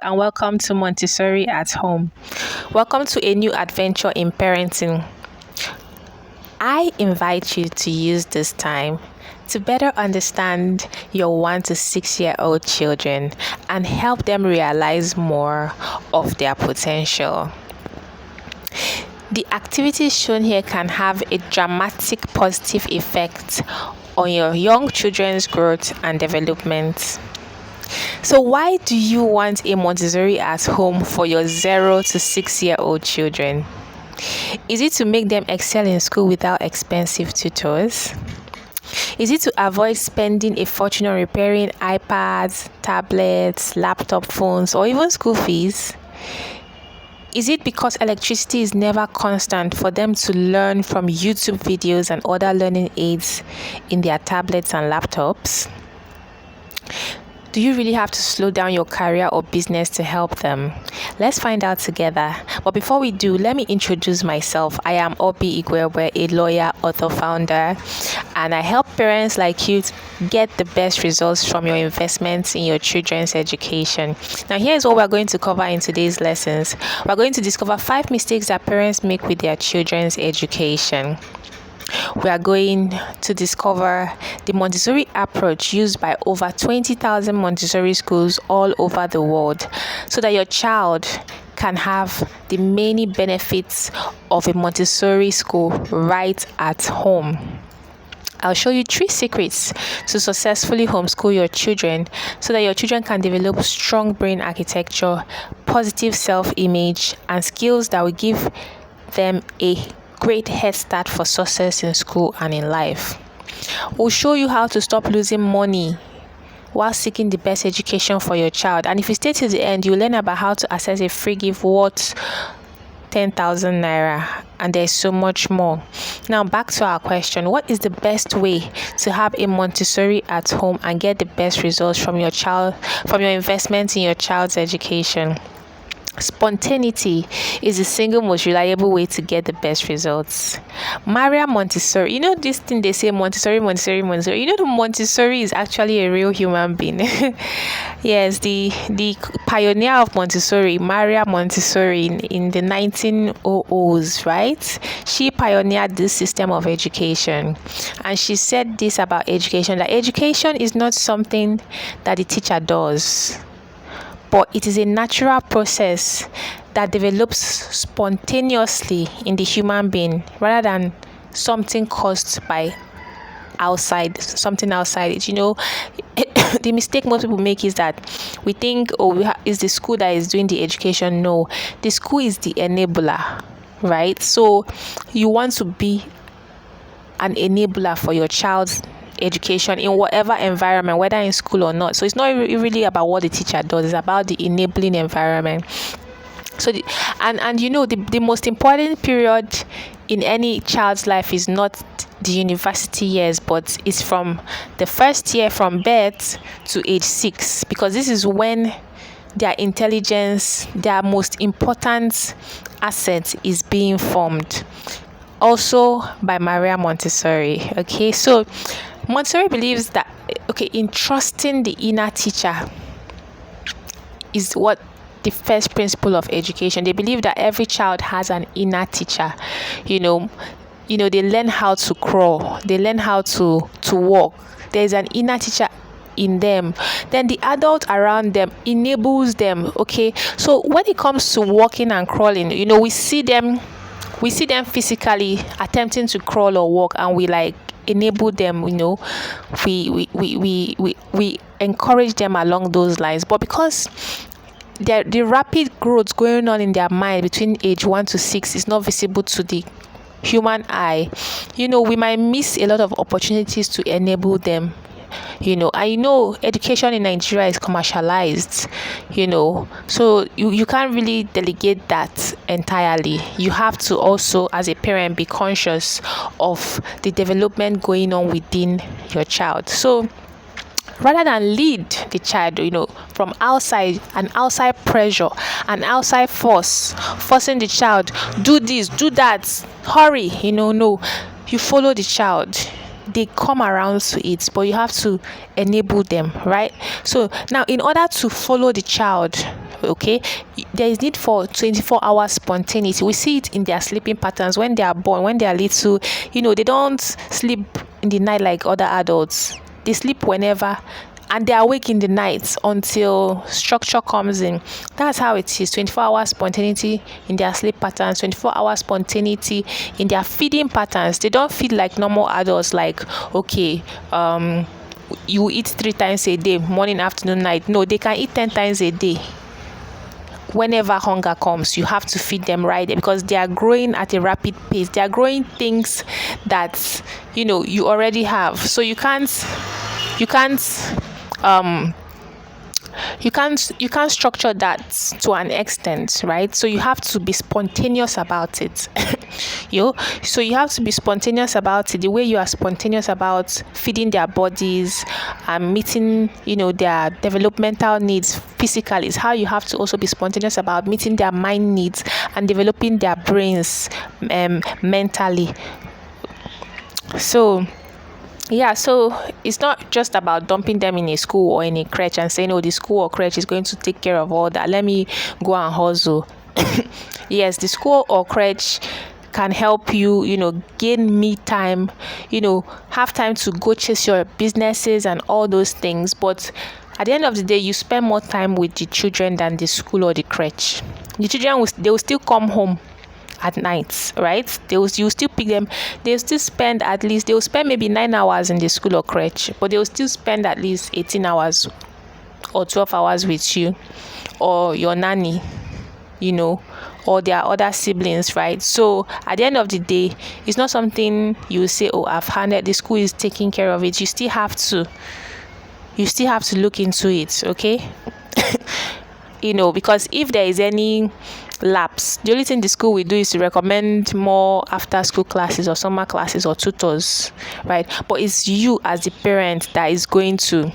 and welcome to Montessori at Home. Welcome to a new adventure in parenting. I invite you to use this time to better understand your 1 to 6 year old children and help them realize more of their potential. The activities shown here can have a dramatic positive effect on your young children's growth and development. So why do you want a Montessori at home for your 0 to 6 year old children? Is it to make them excel in school without expensive tutors? Is it to avoid spending a fortune on repairing iPads, tablets, laptop phones, or even school fees? Is it because electricity is never constant for them to learn from YouTube videos and other learning aids in their tablets and laptops? Do you really have to slow down your career or business to help them? Let's find out together. But before we do, let me introduce myself. I am Obi Igwebe, a lawyer, author, founder, and I help parents like you get the best results from your investments in your children's education. Now, here's what we're going to cover in today's lessons. We're going to discover 5 mistakes that parents make with their children's education. We are going to discover the Montessori approach used by over 20,000 Montessori schools all over the world so that your child can have the many benefits of a Montessori school right at home. I'll show you 3 secrets to successfully homeschool your children so that your children can develop strong brain architecture, positive self-image, and skills that will give them a great head start for success in school and in life. We'll show you how to stop losing money while seeking the best education for your child. And if you stay till the end, you'll learn about how to access a free gift worth 10,000 naira, and there's so much more. Now back to our question: what is the best way to have a Montessori at home and get the best results from your investment in your child's education? Spontaneity is the single most reliable way to get the best results. Maria Montessori, you know this thing they say Montessori. You know the Montessori is actually a real human being. Yes, the pioneer of Montessori, Maria Montessori, in the 1900s, right? She pioneered this system of education, and she said this about education: that education is not something that the teacher does, but it is a natural process that develops spontaneously in the human being rather than something caused by something outside it. The mistake most people make is that we think, it's the school that is doing the education. No, the school is the enabler, right? So you want to be an enabler for your child's education in whatever environment, whether in school or not. So it's not really about what the teacher does, it's about the enabling environment. So the most important period in any child's life is not the university years, but it's from the first year from birth to age 6, because this is when their intelligence, their most important asset, is being formed. Also by Maria Montessori. Okay, so Montessori believes that in trusting the inner teacher is what the first principle of education. They believe that every child has an inner teacher. They learn how to crawl, they learn how to walk. There's an inner teacher in them. Then the adult around them enables them. Okay, so when it comes to walking and crawling, we see them physically attempting to crawl or walk, and we enable them. We encourage them along those lines. But because the rapid growth going on in their mind between age 1 to 6 is not visible to the human eye, we might miss a lot of opportunities to enable them. Education in Nigeria is commercialized, so you can't really delegate that entirely. You have to also, as a parent, be conscious of the development going on within your child. So rather than lead the child, from outside, an outside pressure, an outside forcing the child, do this, do that, hurry, no, you follow the child. They come around to it, but you have to enable them, right? So now, in order to follow the child, Okay, there is need for 24 hours spontaneity. We see it in their sleeping patterns when they are born, when they are little. They don't sleep in the night like other adults. They sleep whenever, and they are awake in the night until structure comes in. That's how it is. 24 hours spontaneity in their sleep patterns, 24 hours spontaneity in their feeding patterns. They don't feed like normal adults, like, okay, you eat 3 times a day, morning, afternoon, night. No, they can eat 10 times a day. Whenever hunger comes, you have to feed them right there, because they are growing at a rapid pace. They are growing things that you already have. So you can't um you can't structure that to an extent, right? So you have to be spontaneous about it. So you have to be spontaneous about it, the way you are spontaneous about feeding their bodies and meeting their developmental needs physically, is how you have to also be spontaneous about meeting their mind needs and developing their brains mentally. So it's not just about dumping them in a school or in a crèche and saying, oh, the school or crèche is going to take care of all that, let me go and hustle. Yes, the school or crèche can help you, gain me time, have time to go chase your businesses and all those things. But at the end of the day, you spend more time with the children than the school or the crèche. The children they will still come home at night, right? You still pick them. They'll still spend maybe 9 hours in the school or crèche, but they'll still spend at least 18 hours or 12 hours with you or your nanny, or their other siblings, right? So at the end of the day, it's not something you say, oh, I've handed, the school is taking care of it. You still have to look into it, okay? Because if there is any lapse, the only thing the school will do is to recommend more after school classes or summer classes or tutors, right? But it's you as the parent that is going to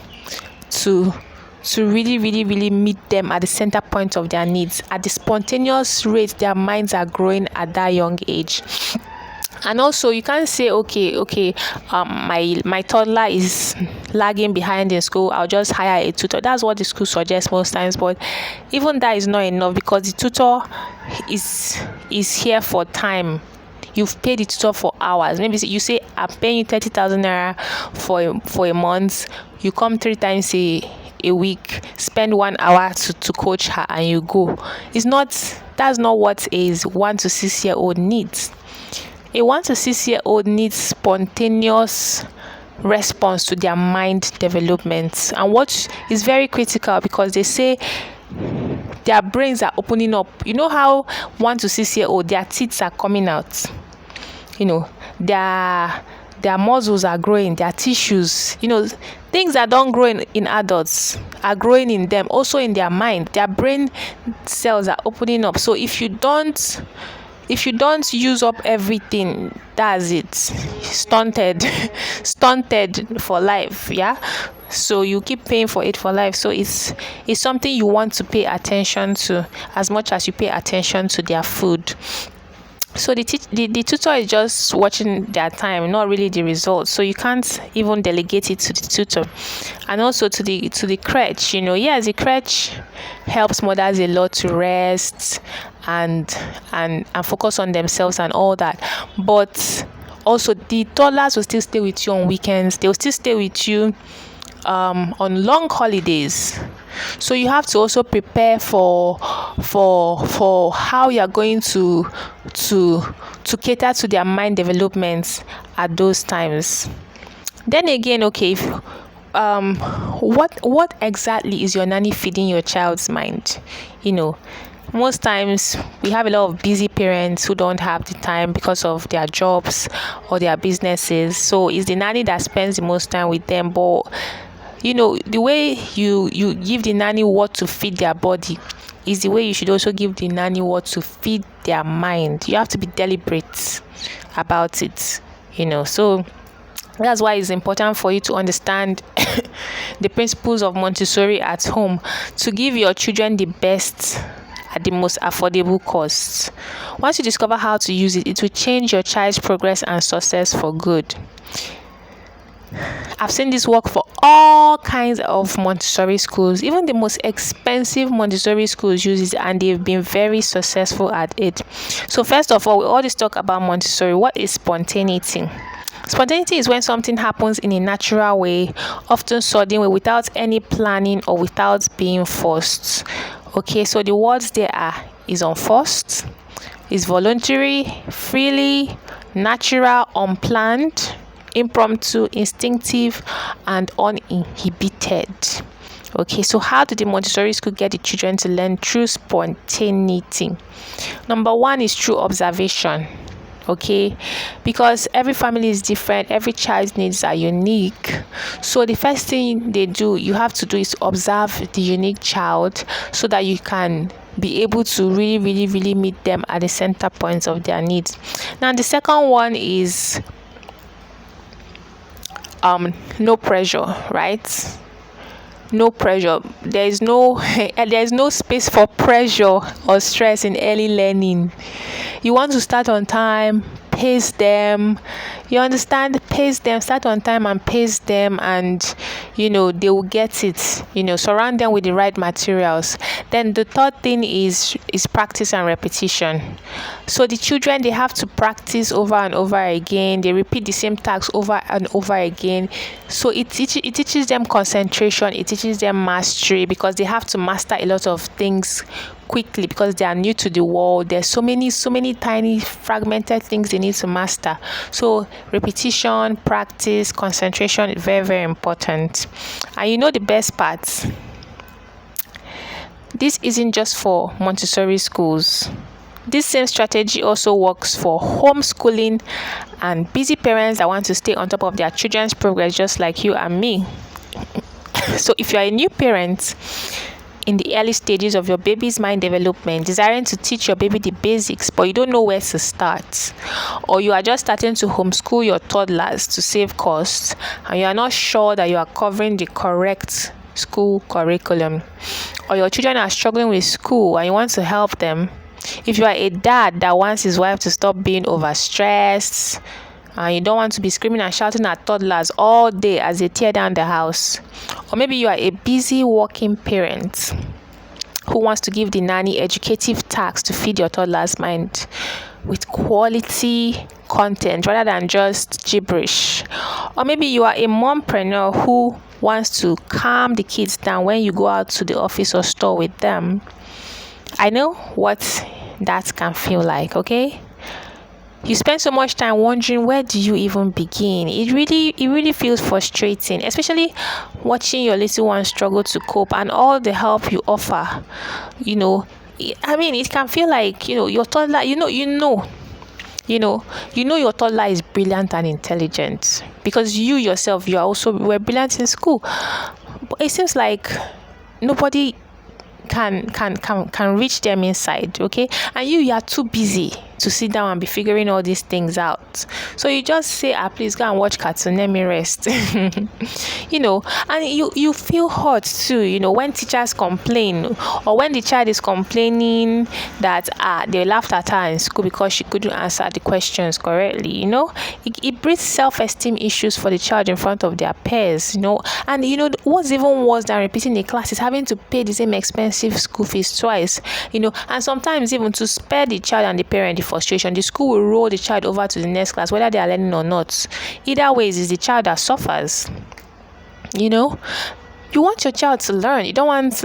really, really, really meet them at the center point of their needs, at the spontaneous rate their minds are growing at that young age. And also, you can't say, okay, my toddler is lagging behind in school, I'll just hire a tutor. That's what the school suggests most times, but even that is not enough, because the tutor is here for time. You've paid the tutor for hours. Maybe you say, I'm paying you 30,000 naira for a month. You come 3 times a week, spend 1 hour to coach her, and you go. That's not what a 1 to 6 year old needs. A 1 to 6 year old needs spontaneous response to their mind development, and what is very critical, because they say their brains are opening up. You know how 1 to 6 year old, their teeth are coming out, their muscles are growing, their tissues, things that don't grow in adults are growing in them, also in their mind. Their brain cells are opening up. So if you don't use up everything, that's it. Stunted for life, yeah? So you keep paying for it for life. So it's something you want to pay attention to as much as you pay attention to their food. So the tutor is just watching their time, not really the results. So you can't even delegate it to the tutor. And also to the crèche, yes, the crèche helps mothers a lot to rest and focus on themselves and all that. But also the toddlers will still stay with you on weekends. They'll still stay with you on long holidays. So you have to also prepare for how you're going to cater to their mind development at those times. Then again, okay, if, what exactly is your nanny feeding your child's mind? Most times we have a lot of busy parents who don't have the time because of their jobs or their businesses. So it's the nanny that spends the most time with them. But the way you give the nanny what to feed their body is the way you should also give the nanny what to feed their mind. You have to be deliberate about it, So that's why it's important for you to understand the principles of Montessori at home, to give your children the best at the most affordable costs. Once you discover how to use it, it will change your child's progress and success for good. I've seen this work for all kinds of Montessori schools. Even the most expensive Montessori schools use it, and they've been very successful at it. So first of all, we always talk about Montessori. What is spontaneity? Spontaneity is when something happens in a natural way, often sudden way, without any planning or without being forced. Okay, so the words there are is unforced, is voluntary, freely, natural, unplanned, impromptu, instinctive, and uninhibited. Okay, so how did the Montessori school get the children to learn through spontaneity? Number one is through observation. Okay, because every family is different, every child's needs are unique. So the first thing you have to do is observe the unique child so that you can be able to really meet them at the center points of their needs. Now the second one is no pressure, right? No pressure. There's no space for pressure or stress in early learning. You want to start on time, pace them. You understand? Pace them, start on time and pace them, and they will get it. Surround them with the right materials. Then the third thing is practice and repetition. So the children, they have to practice over and over again. They repeat the same tasks over and over again. So it teaches them concentration, it teaches them mastery, because they have to master a lot of things quickly because they are new to the world. There's so many tiny fragmented things they need to master. So repetition, practice, concentration is very important. And the best part, this isn't just for Montessori schools. This same strategy also works for homeschooling and busy parents that want to stay on top of their children's progress, just like you and me. So if you are a new parent in the early stages of your baby's mind development, desiring to teach your baby the basics, but you don't know where to start, or you are just starting to homeschool your toddlers to save costs, and you are not sure that you are covering the correct school curriculum, or your children are struggling with school and you want to help them, if you are a dad that wants his wife to stop being overstressed, and you don't want to be screaming and shouting at toddlers all day as they tear down the house, or maybe you are a busy working parent who wants to give the nanny educative tasks to feed your toddler's mind with quality content rather than just gibberish, or maybe you are a mompreneur who wants to calm the kids down when you go out to the office or store with them. I know what that can feel like, okay? You spend so much time wondering, where do you even begin? It really feels frustrating, especially watching your little one struggle to cope and all the help you offer. It can feel like, your toddler, your toddler is brilliant and intelligent, because you yourself, were brilliant in school. But it seems like nobody can reach them inside, okay? And you are too busy to sit down and be figuring all these things out. So you just say, please go and watch cartoon, let me rest. And you feel hurt too, when teachers complain, or when the child is complaining that they laughed at her in school because she couldn't answer the questions correctly. It breeds self-esteem issues for the child in front of their peers. And what's even worse than repeating the class is having to pay the same expensive school fees twice. And sometimes even to spare the child and the parent the frustration, the school will roll the child over to the next class, whether they are learning or not. Either ways, it's the child that suffers. You want your child to learn. You don't want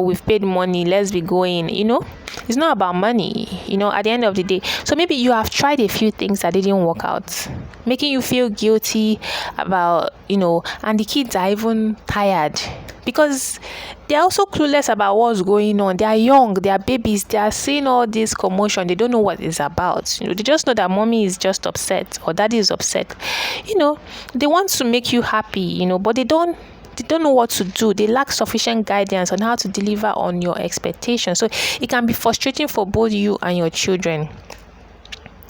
we've paid money, let's be going. It's not about money, at the end of the day. So maybe you have tried a few things that didn't work out, making you feel guilty about, and the kids are even tired because they're also clueless about what's going on. They are young, they are babies, they are seeing all this commotion, they don't know what it's about. They just know that mommy is just upset or daddy is upset. They want to make you happy, but they don't know what to do. They lack sufficient guidance on how to deliver on your expectations. So it can be frustrating for both you and your children.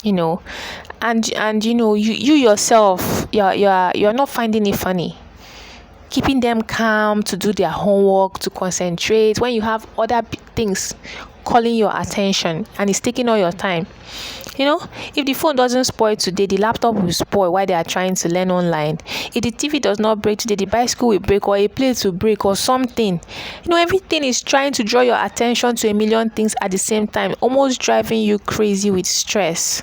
And you yourself, you're not finding it funny, keeping them calm to do their homework, to concentrate when you have other things calling your attention and it's taking all your time. If the phone doesn't spoil today, the laptop will spoil while they are trying to learn online. If the TV does not break today, the bicycle will break, or a plate will break, or something. Everything is trying to draw your attention to a million things at the same time, almost driving you crazy with stress.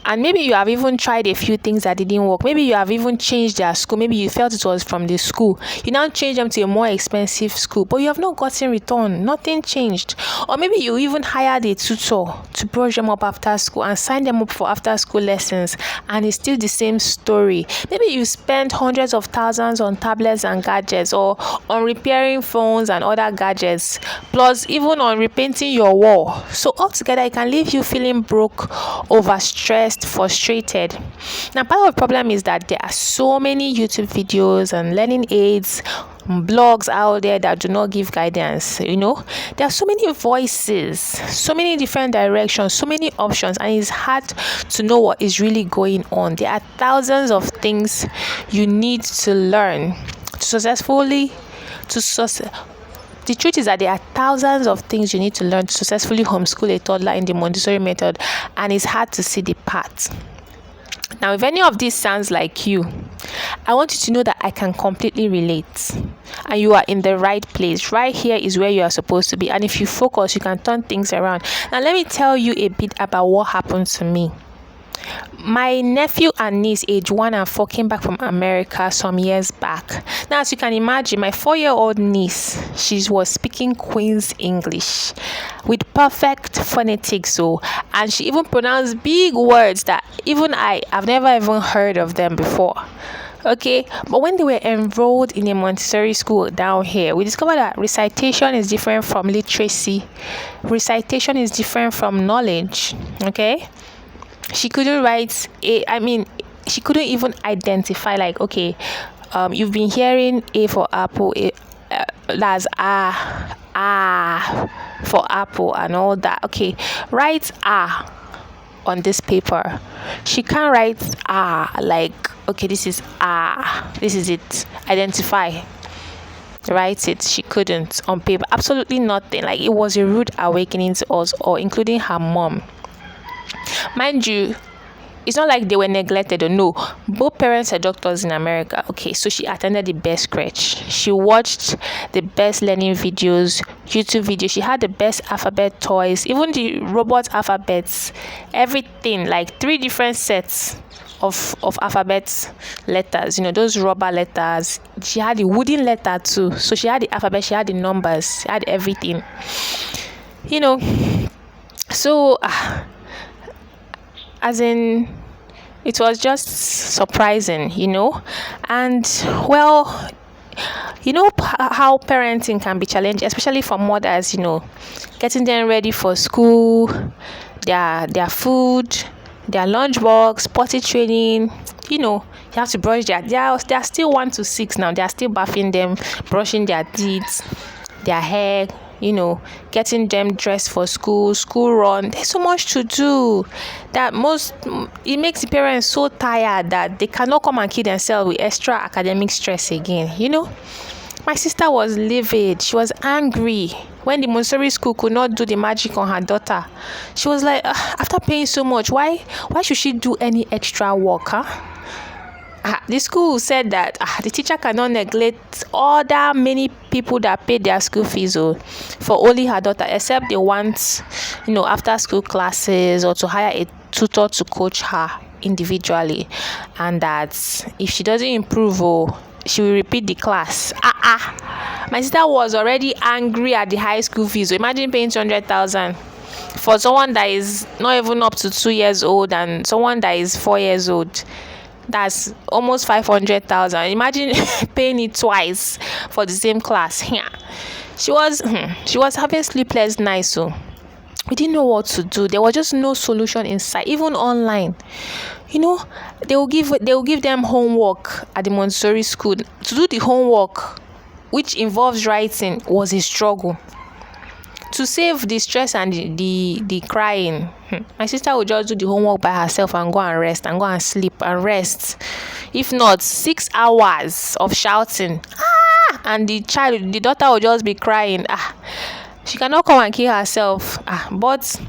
And maybe you have even tried a few things that didn't work. Maybe you have even changed their school. Maybe you felt it was from the school. You now change them to a more expensive school, but you have not gotten return. Nothing changed. Or maybe you even hired a tutor to brush them up after school and sign them up for after school lessons, and it's still the same story. Maybe you spent hundreds of thousands on tablets and gadgets, or on repairing phones and other gadgets, plus even on repainting your wall. So altogether, it can leave you feeling broke, overstressed, frustrated. Now, part of the problem is that there are so many YouTube videos and learning aids, blogs out there that do not give guidance. There are so many voices, so many different directions, so many options, and it's hard to know what is really going on. There are thousands of things you need to learn the truth is that there are thousands of things you need to learn to successfully homeschool a toddler in the Montessori method, and it's hard to see the path. Now, if any of this sounds like you, I want you to know that I can completely relate, and you are in the right place. Right here is where you are supposed to be, and if you focus, you can turn things around. Now, let me tell you a bit about what happened to me. My nephew and niece, age 1 and 4, came back from America some years back. Now, as you can imagine, my 4-year-old niece, she was speaking Queen's English with perfect phonetics, and she even pronounced big words that even I've never even heard of them before. Okay, but when they were enrolled in a Montessori school down here, we discovered that recitation is different from literacy. Recitation is different from knowledge. Okay. She couldn't she couldn't even identify, like, okay, you've been hearing A for apple, that's for apple and all that. Okay, write on this paper. She can't write like, okay, this is it. Identify. Write it. She couldn't on paper. Absolutely nothing. Like, it was a rude awakening to us all, including her mom. Mind you, it's not like they were neglected or no. Both parents are doctors in America. Okay, so she attended the best crèche. She watched the best learning videos, YouTube videos. She had the best alphabet toys, even the robot alphabets, everything, like 3 different sets of alphabet letters, those rubber letters. She had the wooden letter too. So she had the alphabet, she had the numbers, she had everything. So as in, it was just surprising, and well, how parenting can be challenging, especially for mothers, getting them ready for school, their food, their lunchbox, potty training. You have to brush they are still 1 to 6 now. They are still bathing them, brushing their teeth, their hair, getting them dressed for school run. There's so much to do that it makes the parents so tired that they cannot come and kill themselves with extra academic stress again. My sister was livid. She was angry when the Montessori school could not do the magic on her daughter. She was like, after paying so much, why should she do any extra work? The school said that the teacher cannot neglect other many people that paid their school fees for only her daughter, except they want, after school classes, or to hire a tutor to coach her individually, and that if she doesn't improve, she will repeat the class. My sister was already angry at the high school fees. So imagine paying 200,000 for someone that is not even up to 2 years old, and someone that is 4 years old. That's almost 500,000. Imagine paying it twice for the same class. Yeah. She was having sleepless nights. So we didn't know what to do. There was just no solution in sight, even online. They will give them homework at the Montessori school. To do the homework, which involves writing, was a struggle. To save the stress and the crying, my sister would just do the homework by herself and go and rest and go and sleep and rest. If not, 6 hours of shouting, and the daughter would just be crying. She cannot come and kill herself. But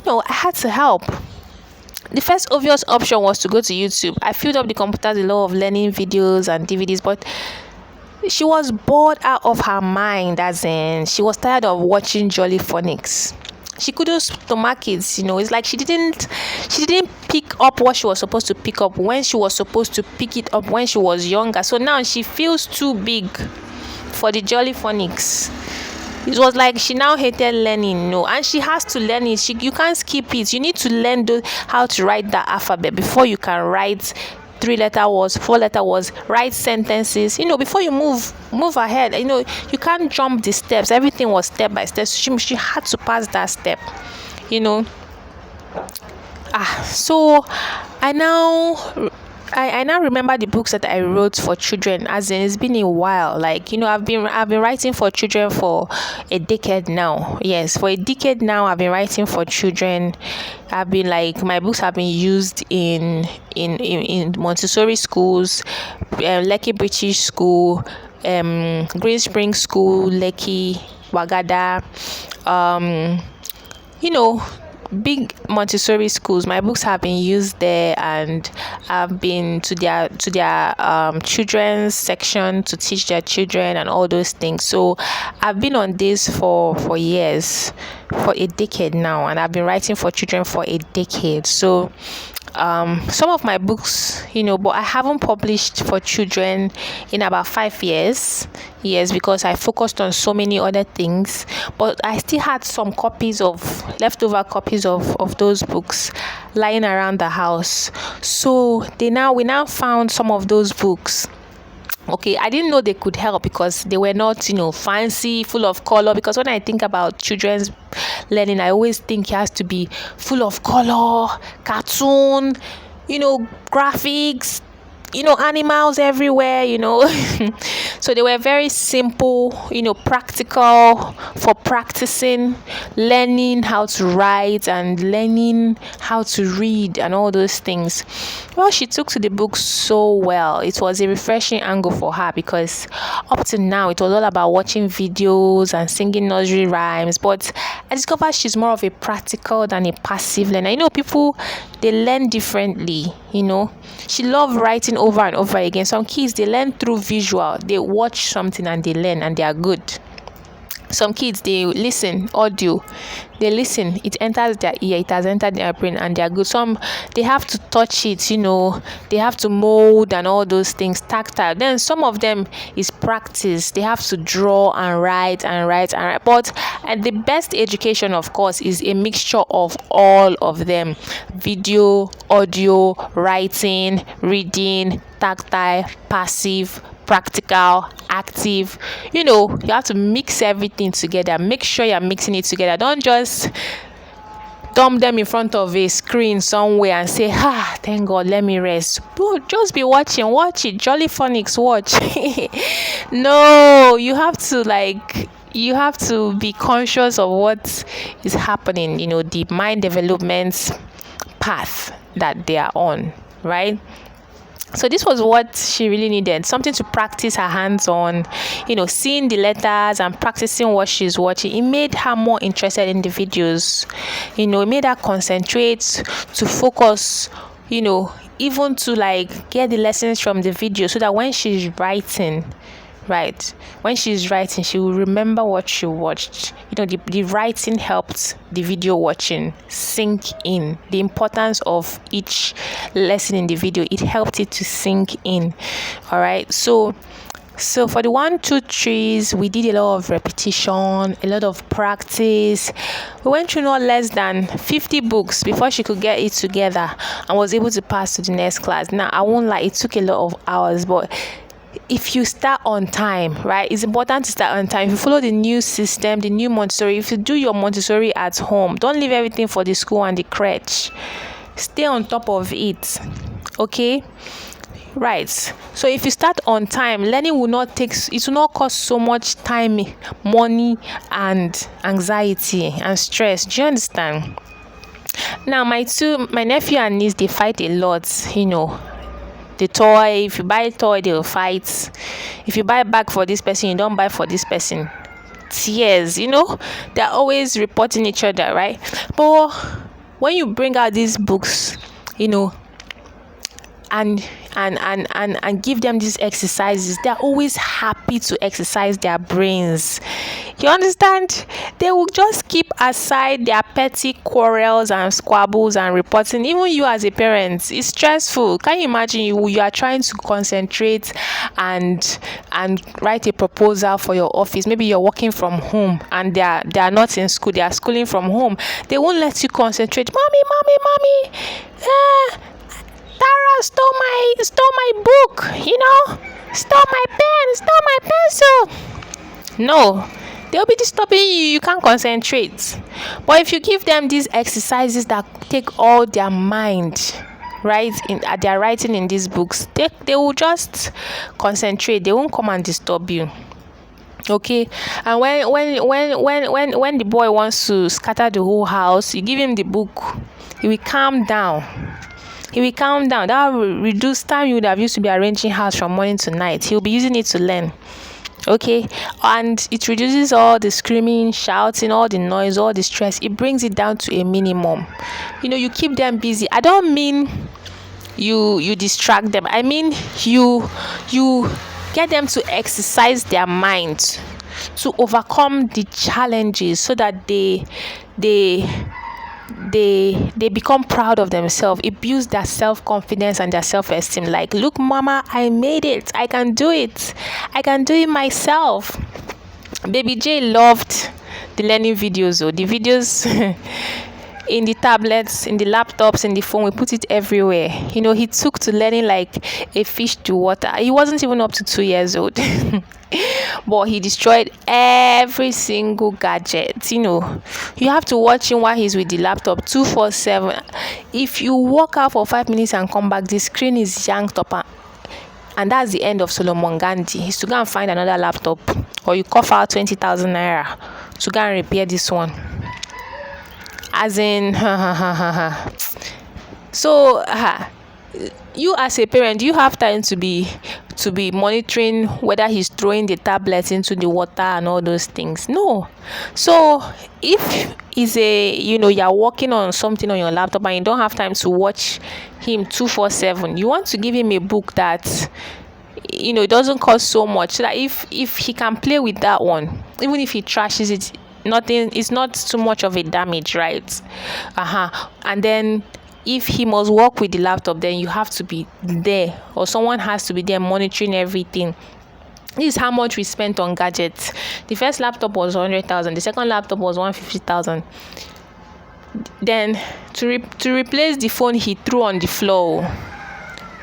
I had to help. The first obvious option was to go to YouTube. I filled up the computer with a lot of learning videos and DVDs, but she was bored out of her mind, as in she was tired of watching Jolly Phonics. She couldn't stomach it. It's like she didn't pick up what she was supposed to pick up when she was supposed to pick it up when she was younger. So now she feels too big for the Jolly Phonics. It was like she now hated learning, and she has to learn it. You can't skip it. You need to learn how to write the alphabet before you can write 3-letter words, 4-letter words, write sentences. Before you move ahead. You can't jump the steps. Everything was step by step. She had to pass that step. So I now remember the books that I wrote for children, as in it's been a while. Like, I've been writing for children for a decade now. Yes, for a decade now I've been writing for children. My books have been used in Montessori schools, Lekki British School, Green Spring School, Lekki, Wagada, big Montessori schools. My books have been used there, and I've been to their children's section to teach their children and all those things. So I've been on this for years, for a decade now, and I've been writing for children for a decade. So some of my books, but I haven't published for children in about 5 years. Yes, because I focused on so many other things, but I still had some leftover copies of those books lying around the house. So we now found some of those books. Okay, I didn't know they could help because they were not, fancy, full of color. Because when I think about children's learning, I always think it has to be full of color, cartoon, graphics, animals everywhere, So they were very simple, practical for practicing, learning how to write and learning how to read and all those things. Well, she took to the book so well. It was a refreshing angle for her because up to now it was all about watching videos and singing nursery rhymes. But I discovered she's more of a practical than a passive learner. People, they learn differently, She loved writing over and over again. Some kids, they learn through visual. They watch something and they learn and they are good. Some kids, they listen, audio. They listen, it enters their ear, it has entered their brain, and they are good. Some, they have to touch it, they have to mold and all those things, tactile. Then some of them is practice. They have to draw and write and write and write. But the best education, of course, is a mixture of all of them: video, audio, writing, reading, tactile, passive, practical, active. You have to mix everything together. Make sure you're mixing it together. Don't just dump them in front of a screen somewhere and say, thank God, let me rest. Bro, just be watch it. Jolly Phonics, watch. No, you have to be conscious of what is happening, the mind development path that they are on, right? So this was what she really needed, something to practice her hands on, seeing the letters and practicing what she's watching. It made her more interested in the videos, it made her concentrate, to focus, even to get the lessons from the video, so that when she's writing, she will remember what she watched. The writing helped the video watching sink in. The importance of each lesson in the video, it helped it to sink in. All right. So for the 1, 2, 3s, we did a lot of repetition, a lot of practice. We went through not less than 50 books before she could get it together and was able to pass to the next class. Now, I won't lie, it took a lot of hours, but if you start on time, right, it's important to start on time. If you follow the new system, the new Montessori, if you do your Montessori at home, don't leave everything for the school and the crèche. Stay on top of it, okay? Right. So if you start on time, learning will not cost so much time, money, and anxiety and stress. Do you understand? Now, my nephew and niece, they fight a lot, The toy, if you buy a toy, they'll fight. If you buy a bag for this person, you don't buy for this person. tears, they're always reporting each other, right? But when you bring out these books, and and give them these exercises, they're always happy to exercise their brains. You understand? They will just keep aside their petty quarrels and squabbles and reporting. Even you as a parent, it's stressful. Can you imagine you are trying to concentrate and write a proposal for your office? Maybe you're working from home and they are not in school, they are schooling from home. They won't let you concentrate. Mommy, Tara stole my book, stole my pen, stole my pencil. No, they'll be disturbing you. You can't concentrate. But if you give them these exercises that take all their mind, right, they're writing in these books, they will just concentrate. They won't come and disturb you. Okay, and when the boy wants to scatter the whole house, you give him the book, he will calm down. That will reduce time you would have used to be arranging house from morning to night. He'll be using it to learn. Okay, and it reduces all the screaming, shouting, all the noise, all the stress. It brings it down to a minimum. You keep them busy. I don't mean you distract them. I mean you get them to exercise their mind to overcome the challenges, so that they become proud of themselves. It builds their self-confidence and their self-esteem. Like, look, mama, I made it. I can do it myself. Baby J loved the learning videos, the videos in the tablets, in the laptops, in the phone. We put it everywhere. He took to learning like a fish to water. He wasn't even up to 2 years old. But he destroyed every single gadget. You have to watch him while he's with the laptop 247. If you walk out for 5 minutes and come back, the screen is yanked up, and that's the end of Solomon Gandhi. He's to go and find another laptop, or you cough out 20,000 naira to go and repair this one. As in, so you as a parent, you have time to be monitoring whether he's throwing the tablets into the water and all those things. No. So if it's you're working on something on your laptop and you don't have time to watch him 247, you want to give him a book that it doesn't cost so much, so that if he can play with that one, even if he trashes it, it's not too much of a damage, right? And then if he must work with the laptop, then you have to be there, or someone has to be there monitoring everything. This is how much we spent on gadgets. The first laptop was 100,000. The second laptop was 150,000. Then to replace the phone, he threw on the floor.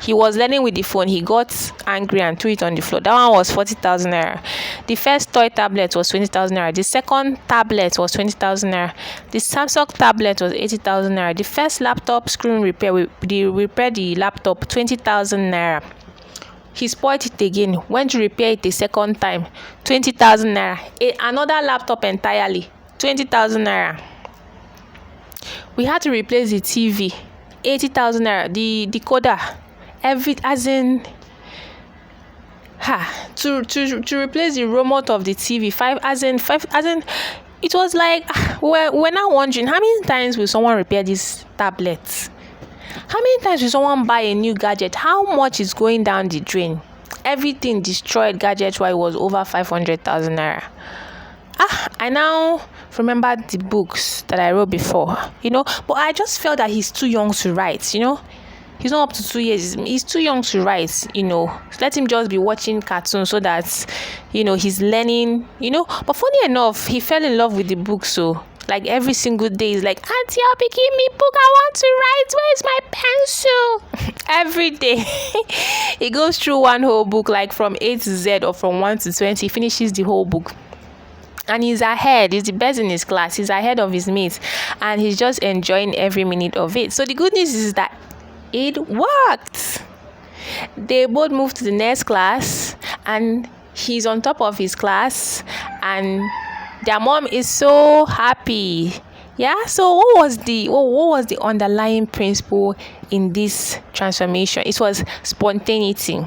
He was learning with the phone. He got angry and threw it on the floor. That one was 40,000 naira. The first toy tablet was 20,000 naira. The second tablet was 20,000 naira. The Samsung tablet was 80,000 naira. The first laptop screen repair, we repaired the laptop, 20,000 naira. He spoiled it again. Went to repair it a second time, 20,000 naira. Another laptop entirely, 20,000 naira. We had to replace the TV, 80,000 naira. The decoder, to replace the remote of the TV, five, it was like, we're now wondering, how many times will someone repair these tablets? How many times will someone buy a new gadget? How much is going down the drain? Everything destroyed gadget wise was over 500,000 naira. I now remember the books that I wrote before, but I just felt that he's too young to write, He's not up to 2 years. He's too young to write, Let him just be watching cartoons so that, he's learning, But funny enough, he fell in love with the book. So, like, every single day, he's like, Auntie, I'll be giving me book. I want to write. Where's my pencil? Every day. He goes through one whole book, like from A to Z, or from 1 to 20. He finishes the whole book. And he's ahead. He's the best in his class. He's ahead of his mates. And he's just enjoying every minute of it. So the good news is that it worked. They both moved to the next class, and he's on top of his class, and their mom is so happy. Yeah. So what was the underlying principle in this transformation? It was spontaneity.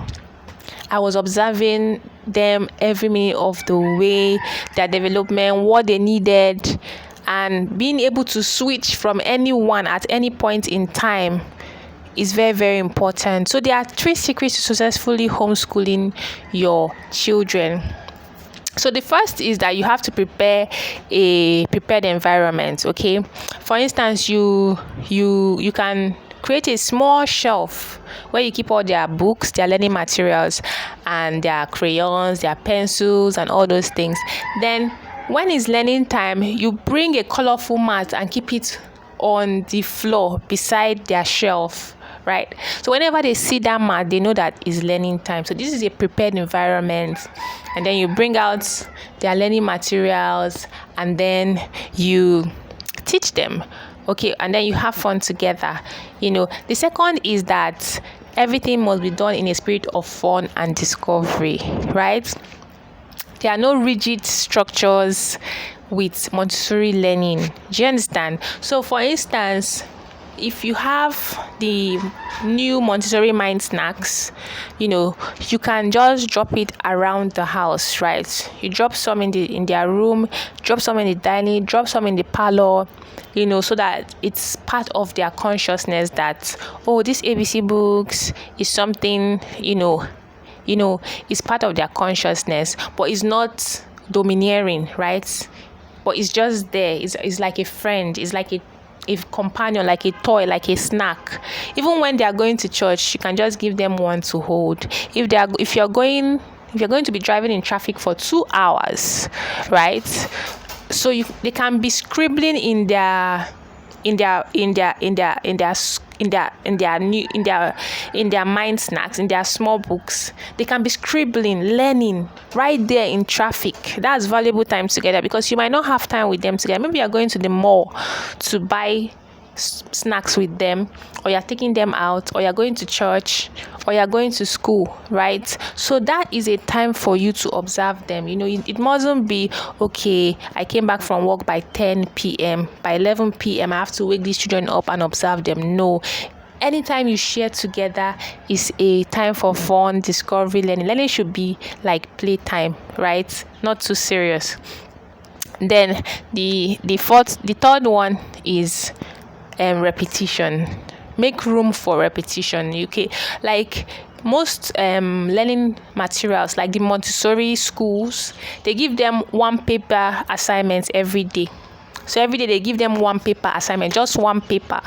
I was observing them every minute of the way, their development, what they needed, and being able to switch from anyone at any point in time is very, very important. So there are 3 secrets to successfully homeschooling your children. So the first is that you have to prepare a prepared environment. Okay, for instance, you can create a small shelf where you keep all their books, their learning materials, and their crayons, their pencils, and all those things. Then when it's learning time, you bring a colorful mat and keep it on the floor beside their shelf, right? So whenever they see that mat, they know that it's learning time. So this is a prepared environment. And then you bring out their learning materials, and then you teach them. Okay, and then you have fun together. The second is that everything must be done in a spirit of fun and discovery, right? There are no rigid structures with Montessori learning. Do you understand? So for instance, if you have the new Montessori mind snacks, you can just drop it around the house, right? You drop some in their room, drop some in the dining, drop some in the parlor, so that it's part of their consciousness that, oh, this ABC books is something, it's part of their consciousness, but it's not domineering, right? But it's just there. It's like a friend. It's like a companion, like a toy, like a snack. Even when they are going to church, you can just give them one to hold. If you're going to be driving in traffic for 2 hours, right? So they can be scribbling in their mind snacks, in their small books. They can be scribbling, learning right there in traffic. That's valuable time together, because you might not have time with them together. Maybe you're going to the mall to buy snacks with them, or you're taking them out, or you're going to church, or you're going to school, right? So that is a time for you to observe them. It mustn't be, okay, I came back from work by 10 p.m. By 11 p.m. I have to wake these children up and observe them. No. Anytime you share together is a time for fun, discovery, learning. Learning should be like playtime, right? Not too serious. Then the third one is repetition. Make room for repetition. Okay, like most learning materials, like the Montessori schools, they give them 1 paper assignment every day. So every day they give them 1 paper assignment, just 1 paper.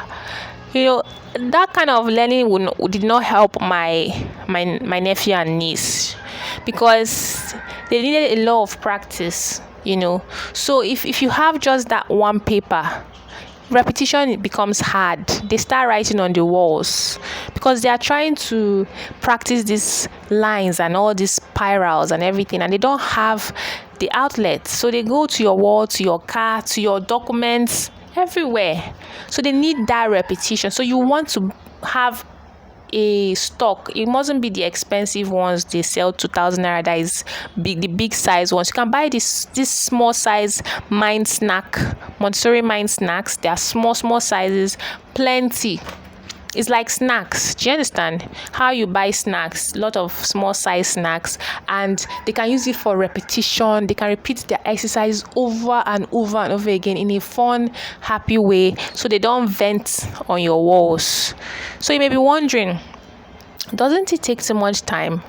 That kind of learning did not help my nephew and niece, because they needed a lot of practice. So if you have just that 1 paper, repetition becomes hard. They start writing on the walls because they are trying to practice these lines and all these spirals and everything, and they don't have the outlet. So they go to your wall, to your car, to your documents, everywhere. So they need that repetition. So you want to have a stock. It mustn't be the expensive ones they sell 2,000 naira. That is big, the big size ones. You can buy this small size mind snack, Montessori mind snacks. They are small sizes, plenty. It's like snacks. Do you understand how you buy snacks? A lot of small size snacks, and they can use it for repetition. They can repeat their exercise over and over and over again in a fun, happy way, so they don't vent on your walls. So you may be wondering, doesn't it take so much time?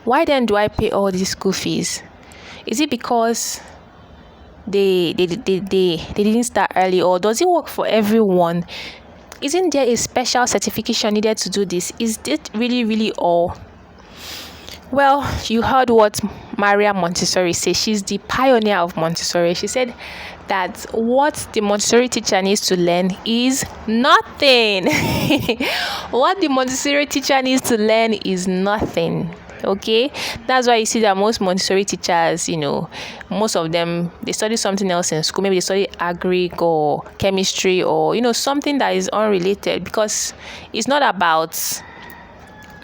Why then do I pay all these school fees? Is it because they didn't start early, or does it work for everyone? Isn't there a special certification needed to do this? Is it really all? Well, you heard what Maria Montessori said. She's the pioneer of Montessori. She said that what the Montessori teacher needs to learn is nothing. What the Montessori teacher needs to learn is nothing. Okay, that's why you see that most Montessori teachers, most of them, they study something else in school. Maybe they study agric or chemistry, or something that is unrelated, because it's not about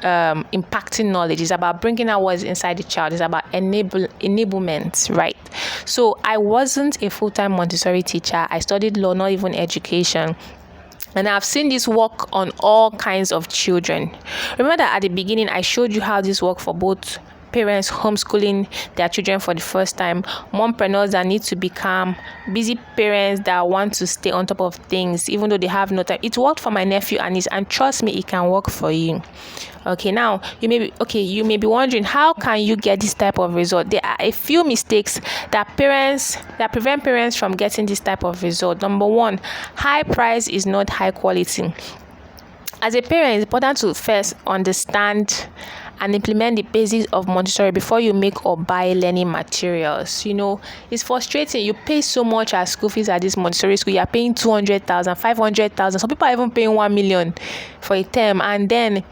impacting knowledge. It's about bringing out what's inside the child. It's about enablement, right? So I wasn't a full-time Montessori teacher. I studied law, not even education. And I've seen this work on all kinds of children. Remember that at the beginning, I showed you how this worked for both parents homeschooling their children for the first time, mompreneurs that need to become busy parents that want to stay on top of things even though they have no time. It worked for my nephew and niece, and trust me, it can work for you. Okay, now you may be wondering, how can you get this type of result? There are a few mistakes that prevent parents from getting this type of result. Number one, high price is not high quality. As a parent, it's important to first understand and implement the basics of Montessori before you make or buy learning materials. It's frustrating. You pay so much as school fees at this Montessori school. You're paying 200,000, 500,000. Some people are even paying 1 million for a term. And then,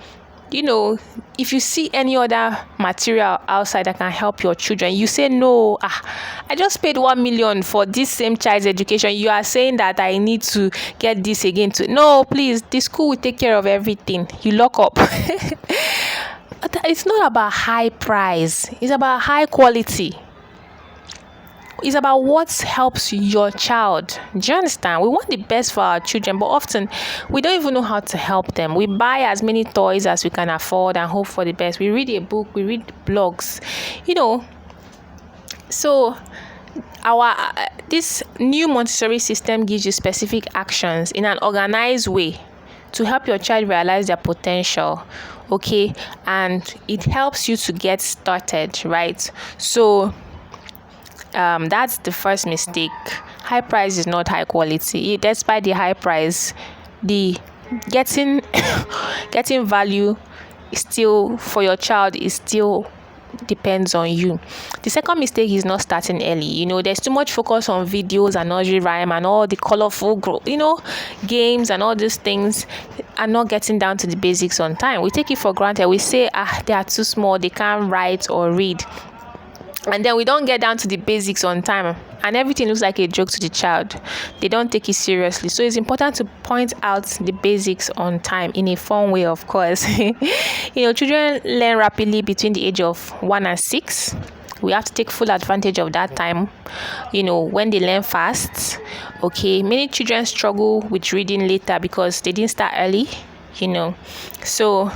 if you see any other material outside that can help your children, you say, no, I just paid 1 million for this same child's education. You are saying that I need to get this again no, please, the school will take care of everything. You lock up. It's not about high price. It's about high quality. It's about what helps your child. Do you understand? We want the best for our children, but often we don't even know how to help them. We buy as many toys as we can afford and hope for the best. We read a book, we read blogs, So this new Montessori system gives you specific actions in an organized way to help your child realize their potential. Okay, and it helps you to get started, right? So that's the first mistake. High price is not high quality. Despite the high price, the getting value is still for your child is still depends on you. The second mistake is not starting early. There's too much focus on videos and nursery rhyme and all the colorful games and all these things, and not getting down to the basics on time. We take it for granted. We say they are too small, they can't write or read, and then we don't get down to the basics on time, and everything looks like a joke to the child. They don't take it seriously. So it's important to point out the basics on time in a fun way, of course. Children learn rapidly between the age of 1 and 6. We have to take full advantage of that time, when they learn fast. Okay, many children struggle with reading later because they didn't start early, So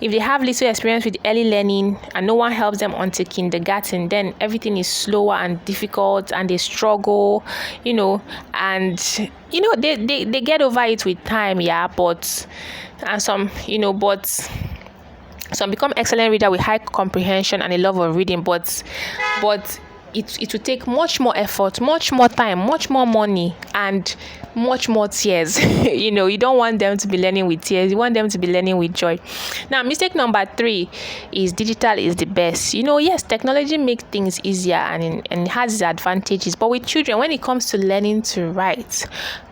if they have little experience with early learning and no one helps them until kindergarten, then everything is slower and difficult and they struggle, and they get over it with time, but some become excellent reader with high comprehension and a love of reading, but it will take much more effort, much more time, much more money, and much more tears. You don't want them to be learning with tears. You want them to be learning with joy. Now, mistake number 3 is digital is the best. Yes, technology makes things easier and it has its advantages. But with children, when it comes to learning to write,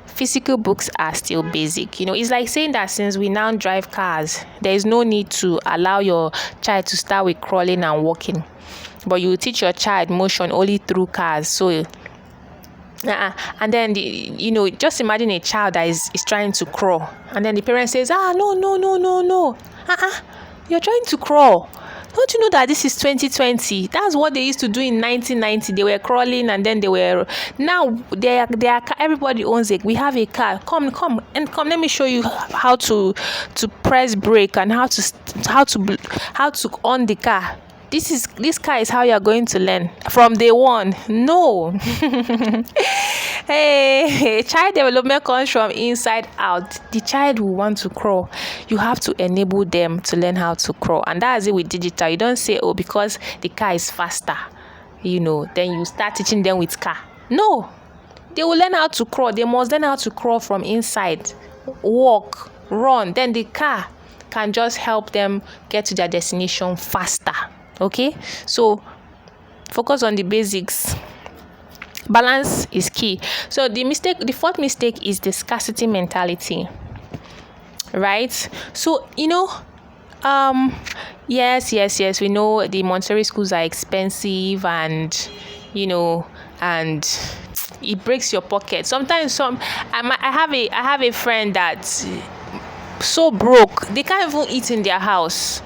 physical books are still basic. It's like saying that since we now drive cars, there is no need to allow your child to start with crawling and walking. But you teach your child motion only through cars. So and then just imagine a child that is trying to crawl, and then the parent says, no, you're trying to crawl. Don't you know that this is 2020? That's what they used to do in 1990. They were crawling, and then now they are everybody owns it. We have a car. Come, let me show you how to press brake and how to on the car. This car is how you are going to learn from day one. No. Hey, child development comes from inside out. The child will want to crawl. You have to enable them to learn how to crawl. And that's it with digital. You don't say, because the car is faster, then you start teaching them with car. No. They will learn how to crawl. They must learn how to crawl from inside. Walk, run. Then the car can just help them get to their destination faster. Okay, so focus on the basics. Balance is key. So the fourth mistake is the scarcity mentality, right? So yes, we know the Montessori schools are expensive, and and it breaks your pocket. Sometimes I have a friend that's so broke they can't even eat in their house.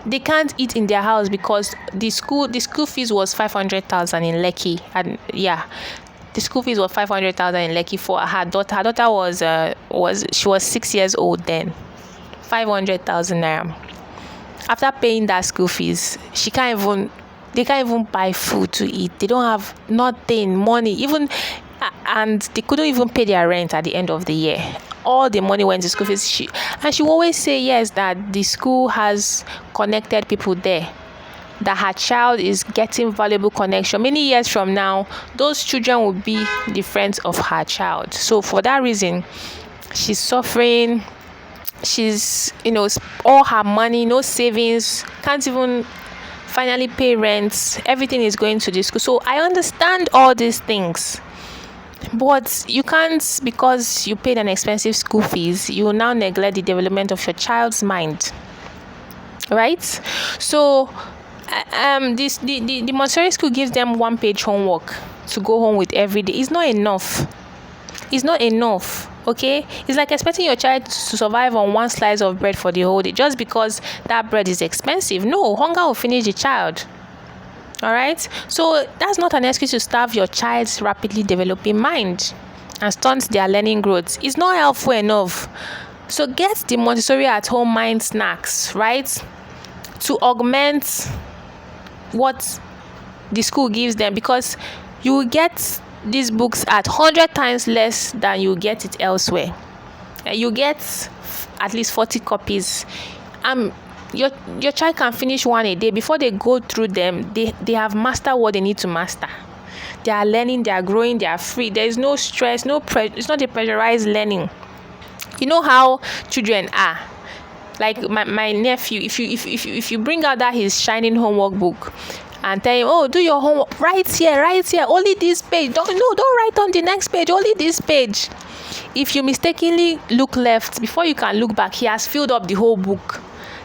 They can't eat in their house because the school fees was 500,000 in Lekki, and The school fees was 500,000 in Lekki for her daughter. Her daughter was 6 years old then. 500,000 naira. After paying that school fees, they can't even buy food to eat. They don't have nothing, money, even, and they couldn't even pay their rent at the end of the year. All the money went to school fees. She will always say yes, that the school has connected people there, that her child is getting valuable connection. Many years from now, those children will be the friends of her child. So for that reason, she's suffering. She's, all her money, no savings, can't even finally pay rent. Everything is going to the school. So I understand all these things. But you can't, because you paid an expensive school fees, you will now neglect the development of your child's mind. Right? So the Montessori school gives them 1-page homework to go home with every day. It's not enough. Okay, it's like expecting your child to survive on one slice of bread for the whole day just because that bread is expensive. No, hunger will finish the child. All right, so that's not an excuse to starve your child's rapidly developing mind and stunt their learning growth. It's not helpful enough. So get the Montessori at home mind snacks, right, to augment what the school gives them, because you will get these books at 100 times less than you get it elsewhere. You get at least 40 copies. Your child can finish one a day. Before they go through them, they have mastered what they need to master. They are learning, they are growing, they are free. There is no stress, it's not a pressurized learning. You know how children are. Like my nephew, if you bring out that his shining homework book and tell him, oh, do your homework right here, only this page, don't write on the next page, only this page. If you mistakenly look left, before you can look back, he has filled up the whole book.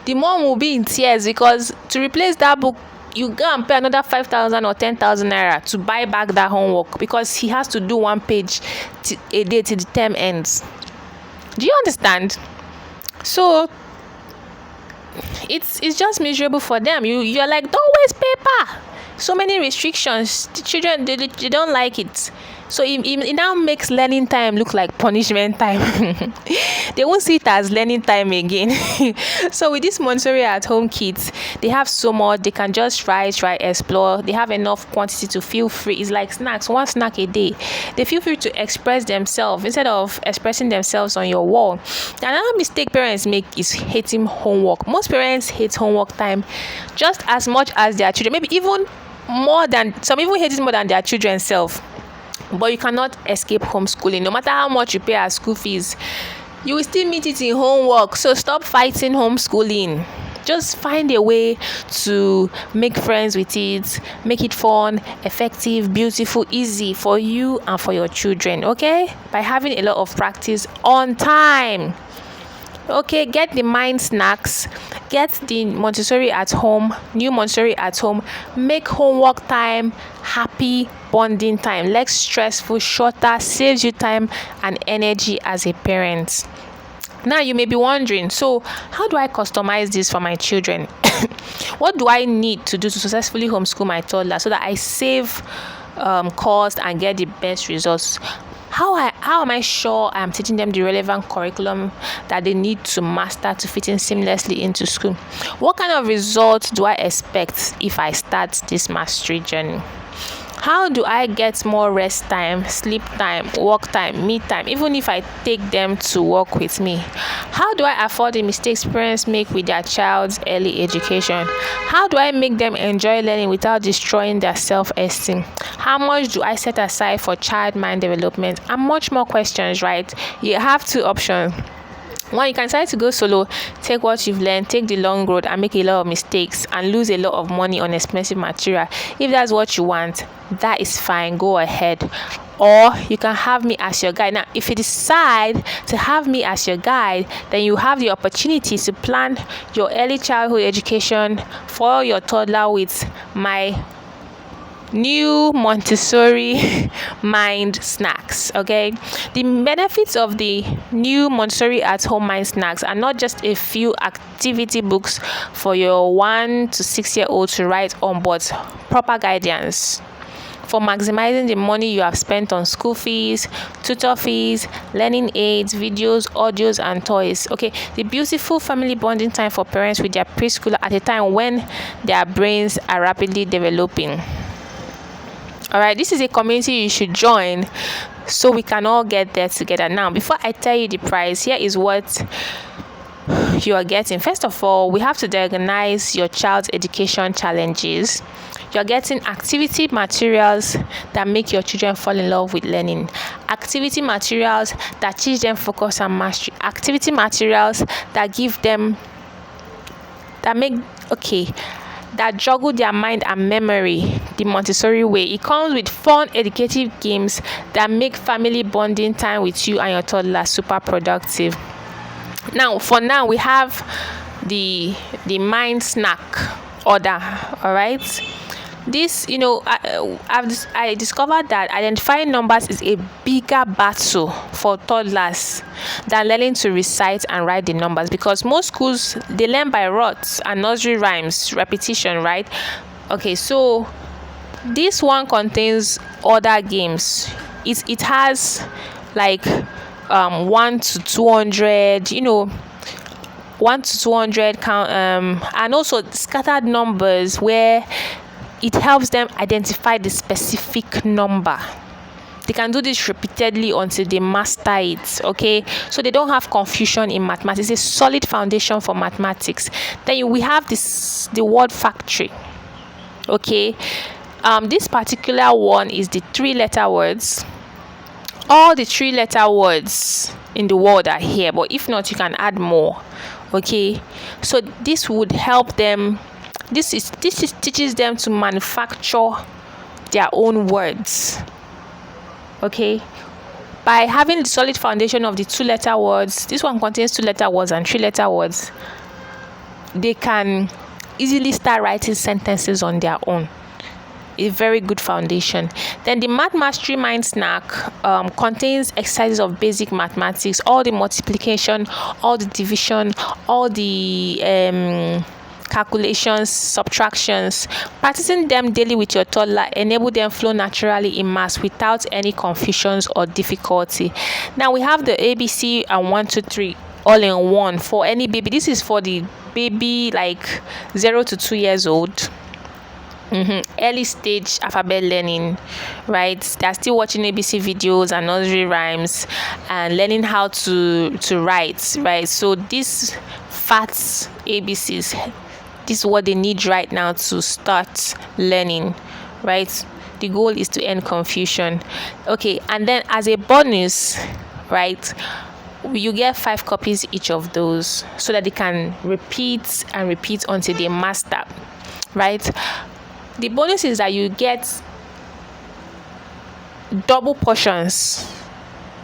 The mom will be in tears, because to replace that book, you go and pay another 5,000 or 10,000 naira to buy back that homework, because he has to do 1 page a day till the term ends. Do you understand? So it's just miserable for them. You're like, don't waste paper. So many restrictions. The children, they don't like it. So it now makes learning time look like punishment time. They won't see it as learning time again. So with this Montessori at home kits, they have so much. They can just try, explore. They have enough quantity to feel free. It's like snacks, 1 snack a day. They feel free to express themselves instead of expressing themselves on your wall. Another mistake parents make is hating homework. Most parents hate homework time just as much as their children. Maybe even more than, some even hate it more than their children self. But you cannot escape homeschooling. No matter how much you pay as school fees, you will still meet it in homework. So stop fighting homeschooling. Just find a way to make friends with it, make it fun, effective, beautiful, easy for you and for your children, okay? By having a lot of practice on time. Okay, get the mind snacks, get the Montessori at home, new Montessori at home, make homework time happy bonding time, less stressful, shorter, saves you time and energy as a parent. Now you may be wondering, so how do I customize this for my children? What do I need to do to successfully homeschool my toddler so that I save cost and get the best results? How am I sure I am teaching them the relevant curriculum that they need to master to fit in seamlessly into school? What kind of results do I expect if I start this mastery journey? How do I get more rest time, sleep time, work time, me time, even if I take them to work with me? How do I afford the mistakes parents make with their child's early education? How do I make them enjoy learning without destroying their self-esteem? How much do I set aside for child mind development? And much more questions, right? You have 2 options. One, you can decide to go solo, take what you've learned, take the long road and make a lot of mistakes and lose a lot of money on expensive material. If that's what you want, that is fine, go ahead. Or you can have me as your guide. Now, if you decide to have me as your guide, then you have the opportunity to plan your early childhood education for your toddler with my new Montessori mind snacks. Okay, the benefits of the new Montessori at home mind snacks are not just a few activity books for your 1 to 6 year old to write on, but proper guidance for maximizing the money you have spent on school fees, tutor fees, learning aids, videos, audios, and toys. Okay, the beautiful family bonding time for parents with their preschooler at a time when their brains are rapidly developing. All right, this is a community you should join so we can all get there together. Now, before I tell you the price, here is what you are getting. First of all, we have to diagnose your child's education challenges. You're getting activity materials that make your children fall in love with learning, activity materials that teach them focus and mastery, activity materials that that juggle their mind and memory the Montessori way. It comes with fun, educative games that make family bonding time with you and your toddler super productive. Now, for now, we have the mind snack order. All right. This, I discovered that identifying numbers is a bigger battle for toddlers than learning to recite and write the numbers, because most schools, they learn by rote and nursery rhymes, repetition, right? Okay, so this one contains other games. It has like 1 to 200, 1 to 200 count, and also scattered numbers where it helps them identify the specific number. They can do this repeatedly until they master it, okay? So they don't have confusion in mathematics. It's a solid foundation for mathematics. Then we have the word factory, okay? This particular one is the 3-letter words. All the 3-letter words in the word are here, but if not, you can add more, okay? So this would help them. This teaches them to manufacture their own words, okay? By having the solid foundation of the 2-letter words, this one contains 2-letter words and 3-letter words, they can easily start writing sentences on their own. A very good foundation. Then the Math Mastery Mind Snack contains exercises of basic mathematics, all the multiplication, all the division, all the calculations, subtractions. Practicing them daily with your toddler enable them flow naturally in maths without any confusions or difficulty. Now we have the ABC and 1, 2, 3 all in one for any baby. This is for the baby like 0 to 2 years old. Early stage alphabet learning, right? They're still watching ABC videos and nursery rhymes and learning how to write, right? So these FATs ABCs, this is what they need right now to start learning, right? The goal is to end confusion. Okay, and then as a bonus, right, you get 5 copies each of those so that they can repeat and repeat until they master, right? The bonus is that you get double portions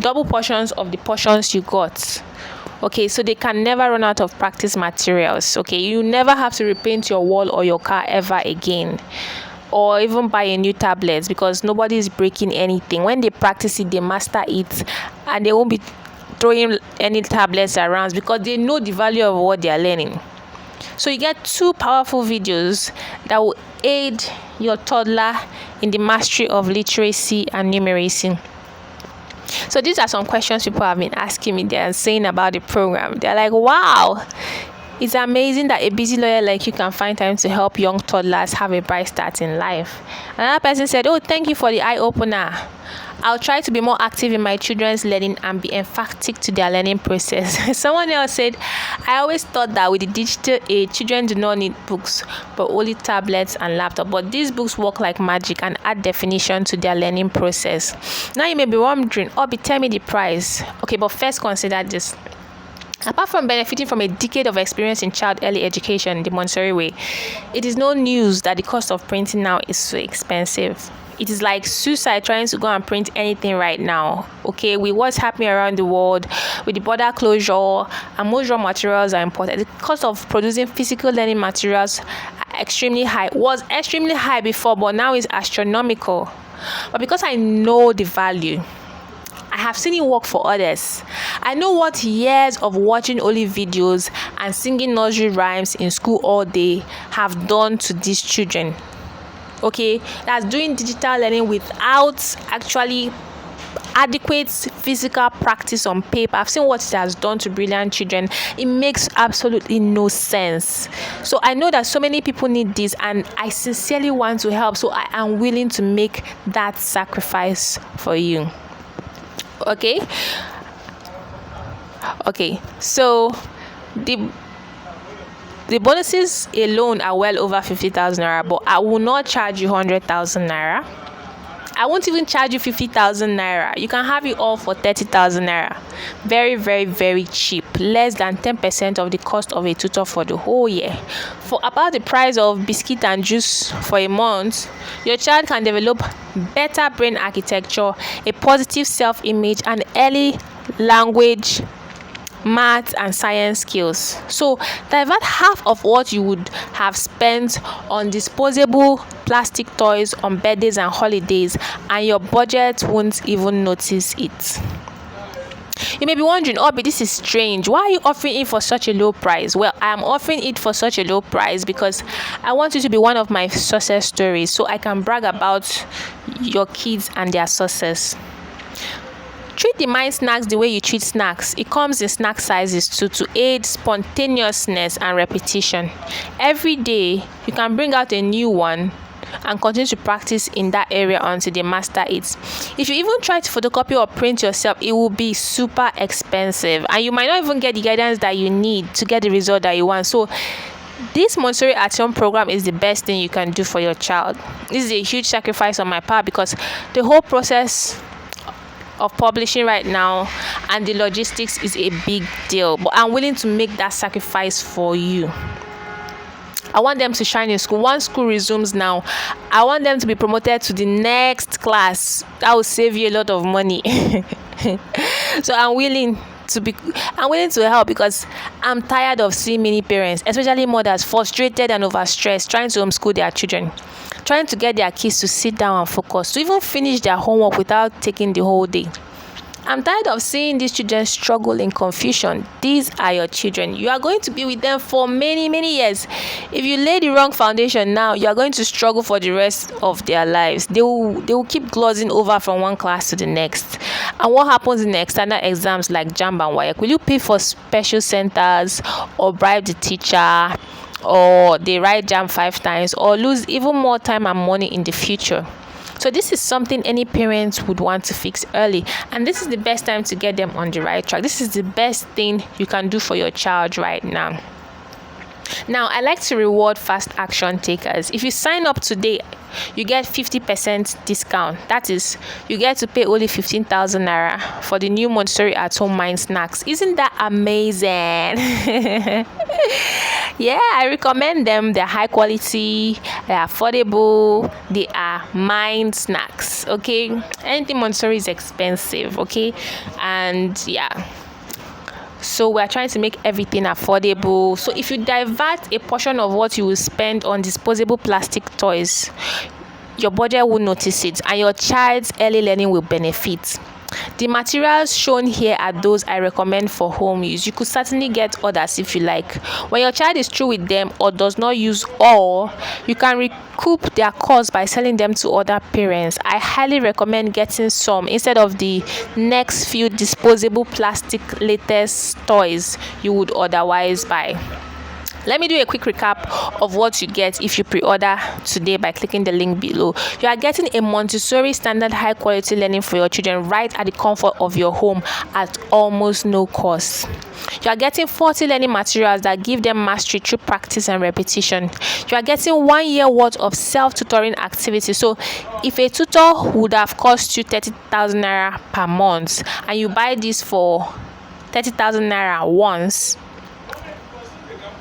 of the portions you got. Okay, so they can never run out of practice materials. Okay, you never have to repaint your wall or your car ever again, or even buy a new tablet, because nobody is breaking anything. When they practice it, they master it, and they won't be throwing any tablets around because they know the value of what they are learning. So you get 2 powerful videos that will aid your toddler in the mastery of literacy and numeracy. So these are some questions people have been asking me. They're saying about the program. They're like, wow, it's amazing that a busy lawyer like you can find time to help young toddlers have a bright start in life. Another person said, oh, thank you for the eye-opener. I'll try to be more active in my children's learning and be emphatic to their learning process. Someone else said, I always thought that with the digital age, children do not need books, but only tablets and laptops. But these books work like magic and add definition to their learning process. Now you may be wondering, Obi, tell me the price. Okay, but first consider this. Apart from benefiting from a decade of experience in child early education the Montessori way, it is no news that the cost of printing now is so expensive. It is like suicide trying to go and print anything right now. Okay, with what's happening around the world, with the border closure, and most raw materials are imported. The cost of producing physical learning materials are extremely high. Was extremely high before, but now is astronomical. But because I know the value, I have seen it work for others. I know what years of watching only videos and singing nursery rhymes in school all day have done to these children. Okay, that's doing digital learning without actually adequate physical practice on paper. I've seen what it has done to brilliant children. It makes absolutely no sense. So I know that so many people need this, and I sincerely want to help. So I am willing to make that sacrifice for you. Okay. Okay. So the the bonuses alone are well over 50,000 naira, but I will not charge you 100,000 naira. I won't even charge you 50,000 naira. You can have it all for 30,000 naira. Very, very, very cheap. Less than 10% of the cost of a tutor for the whole year. For about the price of biscuit and juice for a month, your child can develop better brain architecture, a positive self-image, and early language, math and science skills. So divert half of what you would have spent on disposable plastic toys on birthdays and holidays, and your budget won't even notice it. You may be wondering, Obi, this is strange. Why are you offering it for such a low price? Well, I am offering it for such a low price because I want you to be one of my success stories, so I can brag about your kids and their success. Treat the mind snacks the way you treat snacks. It comes in snack sizes too, to aid spontaneousness and repetition. Every day, you can bring out a new one and continue to practice in that area until they master it. If you even try to photocopy or print yourself, it will be super expensive, and you might not even get the guidance that you need to get the result that you want. So this Montessori at Home program is the best thing you can do for your child. This is a huge sacrifice on my part because the whole process of publishing right now and the logistics is a big deal, but I'm willing to make that sacrifice for you. I want them to shine in school. Once school resumes now, I want them to be promoted to the next class. That will save you a lot of money. So I'm willing to help because I'm tired of seeing many parents, especially mothers, frustrated and overstressed, trying to homeschool their children, trying to get their kids to sit down and focus, to even finish their homework without taking the whole day. I'm tired of seeing these children struggle in confusion. These are your children. You are going to be with them for many, many years. If you lay the wrong foundation now, you are going to struggle for the rest of their lives. They will keep glossing over from one class to the next. And what happens in the external exams like JAMB and WAEC? Will you pay for special centers or bribe the teacher, or they write JAMB 5 times, or lose even more time and money in the future? So this is something any parent would want to fix early, and this is the best time to get them on the right track. This is the best thing you can do for your child right now. Now, I like to reward fast action takers. If you sign up today, you get 50% discount. That is, you get to pay only 15,000 naira for the new Montessori at Home mind snacks. Isn't that amazing? Yeah, I recommend them. They're high quality, they're affordable, they are mind snacks. Okay, anything Montessori is expensive. Okay, and yeah. So we're trying to make everything affordable. So if you divert a portion of what you will spend on disposable plastic toys, your budget will notice it and your child's early learning will benefit. The materials shown here are those I recommend for home use. You could certainly get others if you like. When your child is through with them or does not use all, you can recoup their cost by selling them to other parents. I highly recommend getting some instead of the next few disposable plastic latest toys you would otherwise buy. Let me do a quick recap of what you get if you pre-order today by clicking the link below. You are getting a Montessori standard high quality learning for your children right at the comfort of your home at almost no cost. You are getting 40 learning materials that give them mastery through practice and repetition. You are getting 1 year worth of self-tutoring activities. So if a tutor would have cost you 30,000 naira per month and you buy this for 30,000 naira once,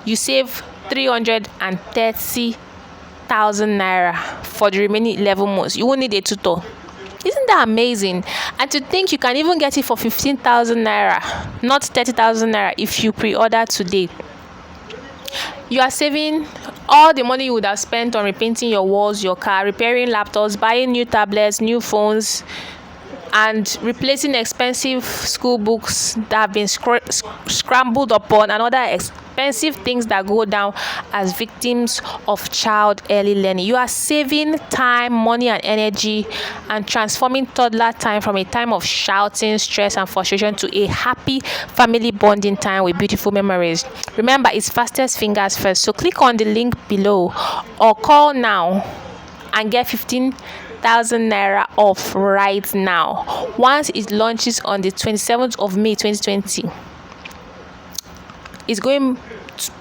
you save 330,000 naira for the remaining 11 months. You won't need a tutor. Isn't that amazing? And to think you can even get it for 15,000 naira, not 30,000 naira if you pre-order today. You are saving all the money you would have spent on repainting your walls, your car, repairing laptops, buying new tablets, new phones, and replacing expensive school books that have been scrambled upon, and other expensive things that go down as victims of child early learning. You are saving time, money, and energy, and transforming toddler time from a time of shouting, stress, and frustration to a happy family bonding time with beautiful memories. Remember, it's fastest fingers first. So click on the link below or call now and get 15,000 naira off right now once it launches on the 27th of May 2020. It's going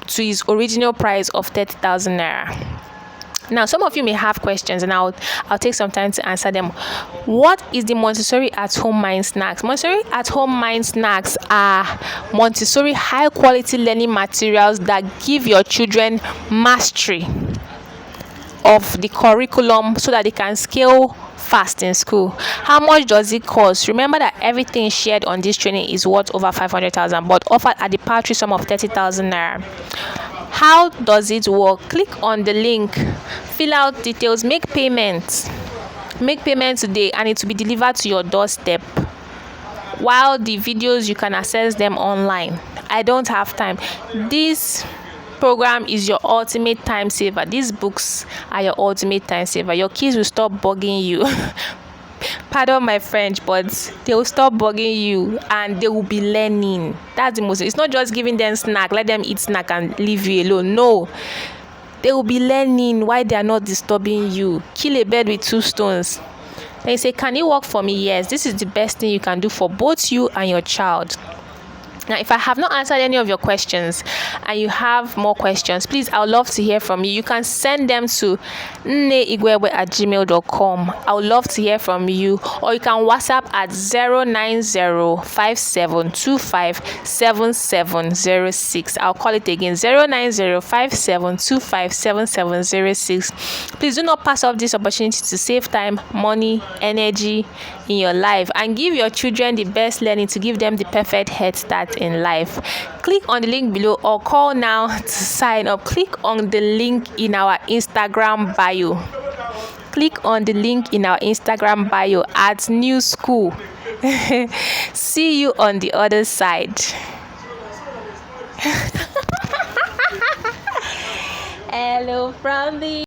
to its original price of 30,000 naira. Now, some of you may have questions, and I'll take some time to answer them. What is the Montessori at home mind snacks? Montessori at home mind snacks are Montessori high quality learning materials that give your children mastery of the curriculum so that they can scale fast in school. How much does it cost? Remember that everything shared on this training is worth over 500,000, but offered at the paltry sum of 30,000 naira. How does it work? Click on the link, fill out details, make payments today, and it will be delivered to your doorstep. While the videos, you can access them online. I don't have time. This program is your ultimate time saver. These books are your ultimate time saver. Your kids will stop bugging you. Pardon my French, but they will stop bugging you and they will be learning. That's the most. It's not just giving them snack, let them eat snack and leave you alone. No, they will be learning why they are not disturbing you. Kill a bird with two stones. Then you say, can it work for me? Yes, this is the best thing you can do for both you and your child. Now, if I have not answered any of your questions and you have more questions, please, I would love to hear from you. You can send them to nneigwegwe@gmail.com. I would love to hear from you. Or you can WhatsApp at 09057257706. I'll call it again, 09057257706. Please do not pass up this opportunity to save time, money, energy in your life and give your children the best learning to give them the perfect head start in life. Click on the link below or call now to sign up. Click on the link in our Instagram bio. Click on the link in our Instagram bio at New School. See you on the other side. Hello from the